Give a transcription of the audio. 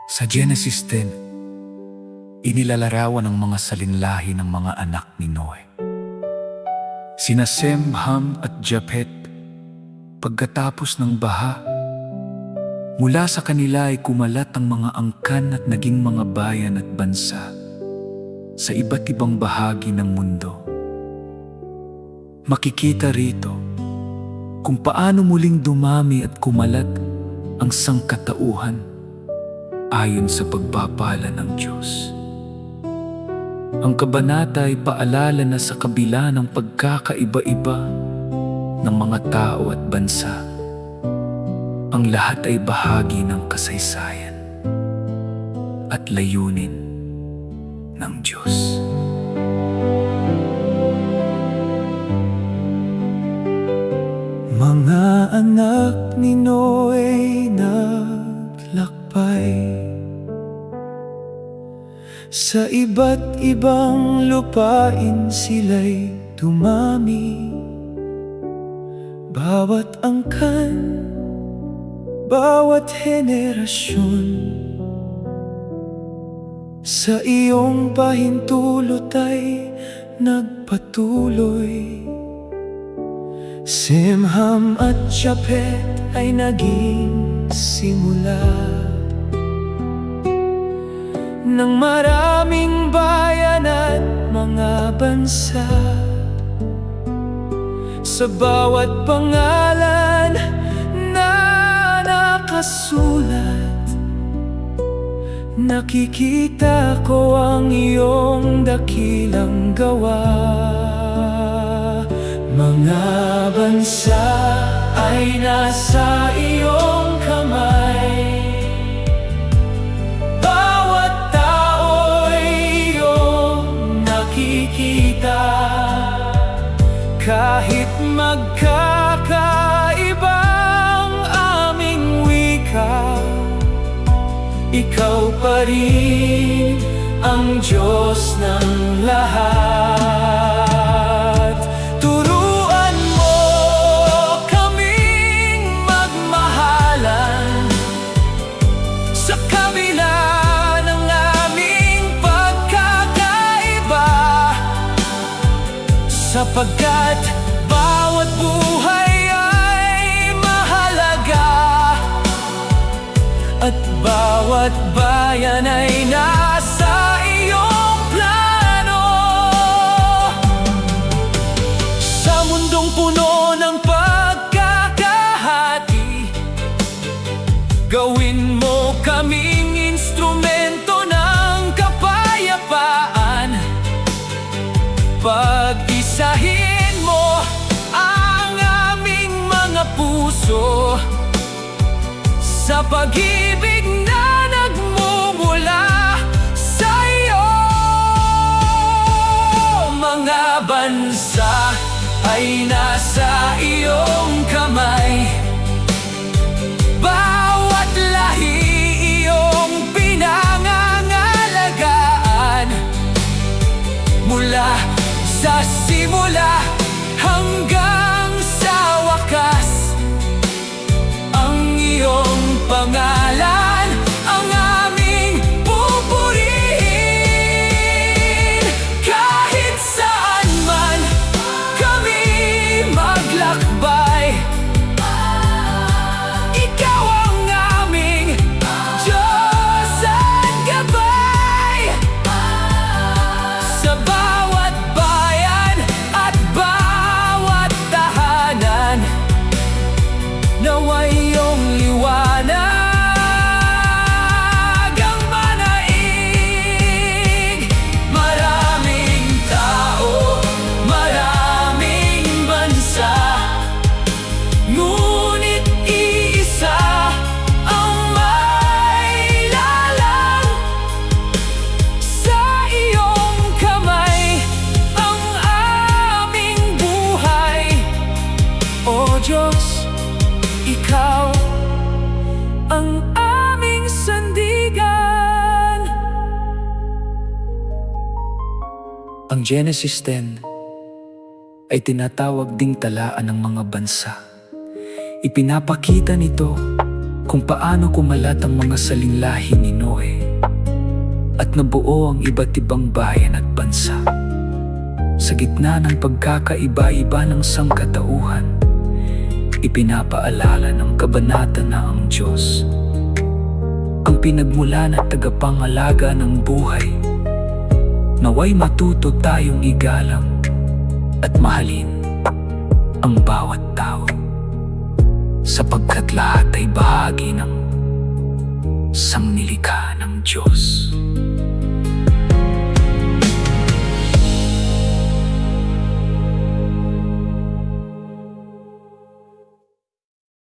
Sa Genesis 10, inilalarawan ang mga salinlahi ng mga anak ni Noe. Sina Sem, Ham at Japhet. Pagkatapos ng baha, mula sa kanila ay kumalat ang mga angkan at naging mga bayan at bansa sa iba't ibang bahagi ng mundo. Makikita rito kung paano muling dumami at kumalat ang sangkatauhan ayon sa pagpapala ng Diyos. Ang kabanata ay paalala na sa kabila ng pagkakaiba-iba ng mga tao at bansa, ang lahat ay bahagi ng kasaysayan at layunin ng Diyos. Mga anak ni Noe naglakbay sa iba't ibang lupain, sila'y dumami. Bawat angkan, bawat henerasyon, sa iyong pahintulot ay nagpatuloy. Sem, Ham at Japhet ay naging simula ng maraming bayan at mga bansa. Sa bawat pangalan na nakasulat, nakikita ko ang iyong dakilang gawa. Mga bansa ay nasa iyong kamay, bawat tao'y iyong nakikita. Kahit magkakaiba ang aming wika, ikaw pa rin ang Diyos ng lahat. Turuan mo kaming magmahalan sa kabila ng aming pagkakaiba, sapagkat bawat buhay ay mahalaga at bawat bayan ay nasa iyong plano. Sa mundong puno ng pagkakahati, gawin mo kaming instrumento ng kapayapaan. Pag-isahin mo ang aming mga puso sa pag-ibig na nagmumula sa iyo. Mga bansa ay nasa iyong kamay, bawat lahi iyong pinangangalagaan. Mula sa simula hanggang sa wakas, ang iyong pangalan ang aming pupurihin. Kahit saan man kami maglakbay, ikaw ang aming Diyos at gabay. Sa bawat bayan at bawat tahanan, naway iyong liwanag ang manaig. Maraming tao, maraming bansa, ngunit iisa ang may lalang. Sa iyong kamay ang aming buhay, O Diyos, ikaw ang aming sandigan. Ang Genesis 10 ay tinatawag ding talaan ng mga bansa. Ipinapakita nito kung paano kumalat ang mga salinlahi ni Noe at nabuo ang iba't ibang bayan at bansa. Sa gitna ng pagkakaiba-iba ng sangkatauhan, ipinapaalala ng kabanata na ang Diyos, ang pinagmulan at tagapangalaga ng buhay, naway matuto tayong igalang at mahalin ang bawat tao, sapagkat lahat ay bahagi ng sangnilikha ng Diyos.